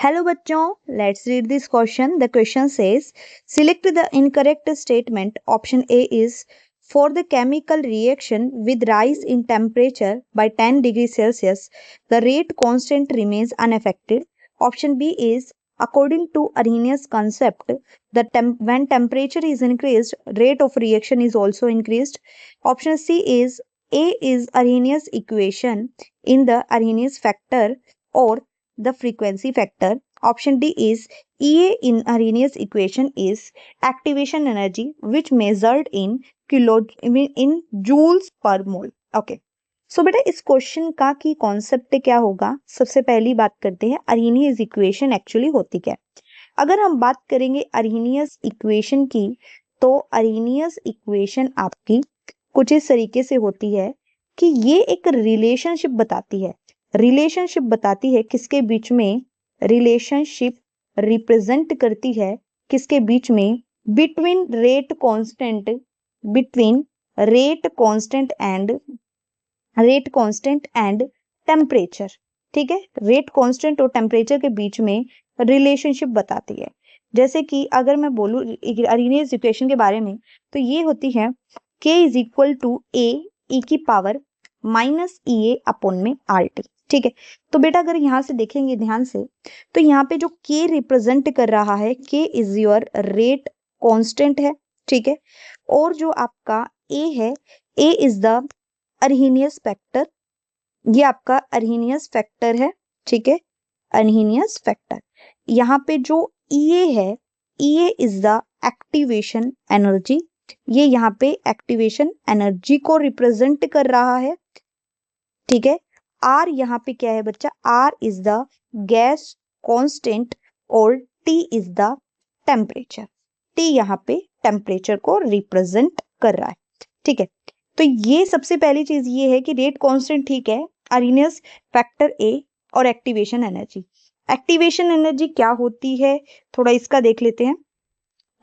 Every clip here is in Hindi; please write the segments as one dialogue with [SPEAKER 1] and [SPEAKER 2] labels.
[SPEAKER 1] हेलो बच्चों, let's read this question. The question says select the incorrect statement. Option A is for the chemical reaction with rise in temperature by 10 degrees Celsius, the rate constant remains unaffected. Option B is according to Arrhenius concept, when temperature is increased, rate of reaction is also increased. Option C is A is Arrhenius equation in the Arrhenius factor or the frequency factor. Option D is EA in Arrhenius equation is activation energy which measured in kilo in joules per mole. Okay, सो बेटा इस क्वेश्चन का की कॉन्सेप्ट क्या होगा. सबसे पहली बात करते हैं अरहीनियस इक्वेशन एक्चुअली होती क्या है. अगर हम बात करेंगे अरहीनियस इक्वेशन की, तो अरहीनियस इक्वेशन आपकी कुछ इस तरीके से होती है कि ये एक रिलेशनशिप बताती है. रिलेशनशिप बताती है किसके बीच में? रिलेशनशिप रिप्रेजेंट करती है किसके बीच में? Between rate constant and temperature. ठीक है, रेट कांस्टेंट और टेम्परेचर के बीच में रिलेशनशिप बताती है. जैसे कि अगर मैं बोलूं अरहीनियस इक्वेशन के बारे में, तो ये होती है K इज इक्वल टू ए ई की पावर माइनस ई ए अपॉन में आर टी. ठीक है, तो बेटा अगर यहाँ से देखेंगे ध्यान से, तो यहाँ पे जो K रिप्रेजेंट कर रहा है, K is your rate constant है. ठीक है, और जो आपका A है, A is the Arrhenius factor. ये आपका अरहीनियस फैक्टर है. ठीक है, अरहीनियस फैक्टर. यहाँ पे जो EA है, EA is the activation energy. ये यहाँ पे एक्टिवेशन एनर्जी को रिप्रेजेंट कर रहा है. ठीक है, R यहाँ पे क्या है बच्चा? R is the gas constant और T is the temperature. T यहाँ पे टेम्परेचर को रिप्रेजेंट कर रहा है. ठीक है, तो ये सबसे पहली चीज ये है कि रेट कांस्टेंट ठीक है, अरहीनियस फैक्टर A और एक्टिवेशन एनर्जी. एक्टिवेशन एनर्जी क्या होती है थोड़ा इसका देख लेते हैं.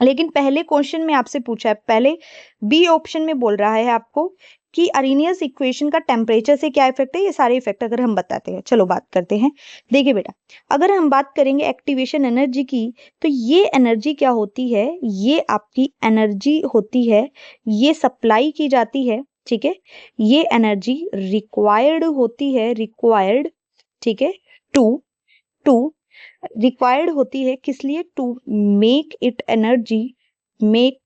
[SPEAKER 1] लेकिन पहले क्वेश्चन में आपसे पूछा है, पहले बी ऑप्शन में बोल रहा है आपको कि अरहीनियस इक्वेशन का टेम्परेचर से क्या इफेक्ट है. ये सारे इफेक्ट अगर हम बताते हैं, चलो बात करते हैं. देखिए बेटा, अगर हम बात करेंगे एक्टिवेशन एनर्जी की, तो ये एनर्जी क्या होती है? ये आपकी एनर्जी होती है, ये सप्लाई की जाती है. ठीक है, ये एनर्जी रिक्वायर्ड होती है, रिक्वायर्ड. ठीक है, टू रिक्वायर्ड होती है किस लिए? To make it energy, make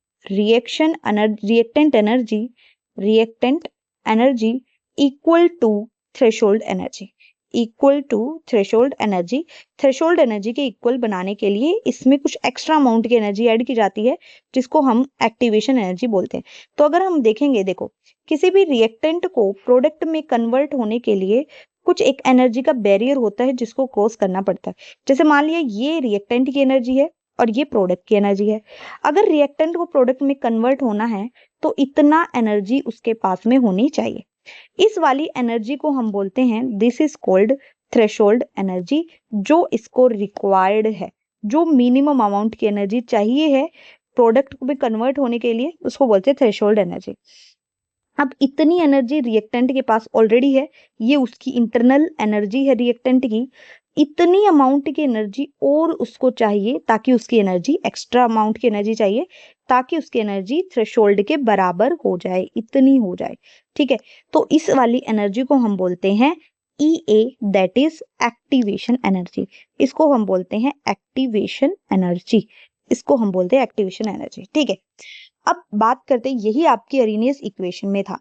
[SPEAKER 1] reactant energy equal to threshold energy. Equal to threshold energy. Threshold energy के इक्वल बनाने के लिए इसमें कुछ एक्स्ट्रा अमाउंट की एनर्जी ऐड की जाती है, जिसको हम एक्टिवेशन एनर्जी बोलते हैं. तो अगर हम देखेंगे, देखो, किसी भी रिएक्टेंट को प्रोडक्ट में कन्वर्ट होने के लिए कुछ एक एनर्जी का बैरियर होता है जिसको क्रॉस करना पड़ता है. जैसे मान लिया ये रिएक्टेंट की एनर्जी है और ये प्रोडक्ट की एनर्जी है. अगर रिएक्टेंट को प्रोडक्ट में कन्वर्ट होना है तो इतना एनर्जी उसके पास में होनी चाहिए. इस वाली एनर्जी को हम बोलते हैं, this is called threshold energy. जो इसको रिक्वायर्ड है, जो मिनिमम अमाउंट की एनर्जी चाहिए है प्रोडक्ट में कन्वर्ट होने के लिए, उसको बोलते हैं थ्रेशोल्ड एनर्जी. अब इतनी एनर्जी रिएक्टेंट के पास ऑलरेडी है, ये उसकी इंटरनल एनर्जी है रिएक्टेंट की. इतनी अमाउंट की एनर्जी और उसको चाहिए, ताकि उसकी एनर्जी एक्स्ट्रा अमाउंट की एनर्जी चाहिए, ताकि उसकी एनर्जी थ्रेशोल्ड के बराबर हो जाए, इतनी हो जाए. ठीक है, तो इस वाली एनर्जी को हम बोलते हैं EA, that is activation energy. इसको हम बोलते हैं एक्टिवेशन एनर्जी. इसको हम बोलते हैं एक्टिवेशन एनर्जी. ठीक है, अब बात करते हैं, यही आपकी अरहीनियस इक्वेशन में था.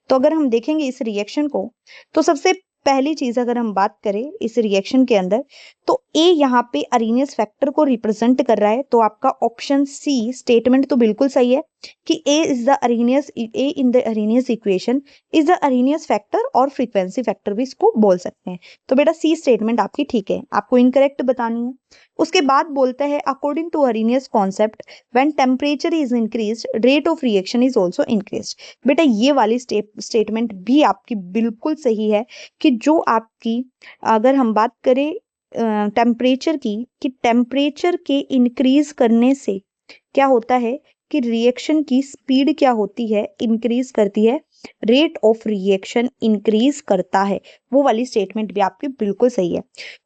[SPEAKER 1] तो अगर हम देखेंगे इस रिएक्शन को, तो सबसे पहली चीज अगर हम बात करें इस रिएक्शन के अंदर, तो ए यहाँ पे अरहीनियस फैक्टर को रिप्रेजेंट कर रहा है. तो आपका ऑप्शन सी स्टेटमेंट तो बिल्कुल सही है कि a in the Arrhenius equation is the Arrhenius factor, और फ्रीक्वेंसी फैक्टर भी इसको बोल सकते हैं. तो बेटा सी स्टेटमेंट आपकी ठीक है, आपको इनकरेक्ट बतानी है. उसके बाद बोलता है according to Arrhenius concept when temperature is increased rate of reaction is also increased. बेटा ये वाली स्टेटमेंट भी आपकी बिल्कुल सही है कि जो आपकी, अगर हम बात करें टेम्परेचर की, कि टेम्परेचर के इंक्रीज करने से क्या होता है कि रिएक्शन की स्पीड क्या होती है? इंक्रीज करती है. रेट ऑफ रिएक्शन इंक्रीज करता है, वो वाली स्टेटमेंट भी आपकी बिल्कुल सही है।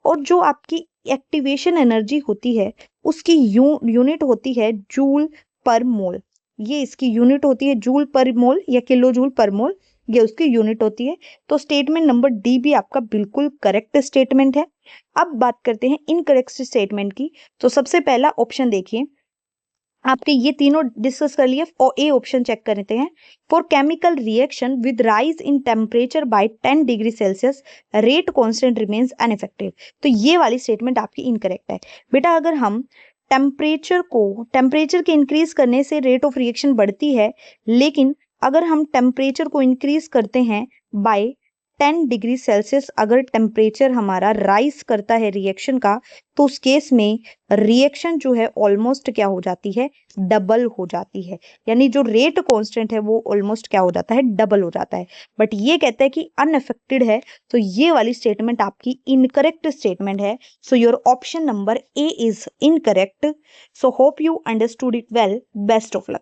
[SPEAKER 1] और जो आपकी एक्टिवेशन एनर्जी होती है उसकी यूनिट होती है जूल पर मोल, ये इसकी यूनिट होती है जूल पर मोल या किलो जूल पर मोल, ये उसकी यूनिट होती है। तो स्टेटमेंट नंबर डी भी आपका बिल्कुल करेक्ट स्टेटमेंट है। अब बात करते हैं इनकरेक्ट स्टेटमेंट की। तो सबसे पहला ऑप्शन देखिए, आपके ये तीनों डिस्कस कर लिए और ए ऑप्शन चेक करते हैं। For chemical reaction with rise in temperature by 10 degree Celsius rate constant remains uneffective. तो ये वाली स्टेटमेंट आपकी इनकरेक्ट है। बेटा अगर हम टेम्परेचर के इंक्रीज करने से रेट ऑफ रिएक्शन बढ़ती है, लेकिन अगर हम टेम्परेचर को इंक्रीज करते हैं बाय 10 डिग्री सेल्सियस, अगर टेम्परेचर हमारा राइज करता है रिएक्शन का, तो उस केस में रिएक्शन जो है ऑलमोस्ट क्या हो जाती है, डबल हो जाती है। यानी जो रेट कांस्टेंट है वो ऑलमोस्ट क्या हो जाता है, डबल हो जाता है। बट ये कहता है कि अनअफेक्टेड है, तो ये वाली स्टेटमेंट आपकी इनकरेक्ट स्टेटमेंट है। So your option number A is incorrect. So hope you understood it well. Best of luck.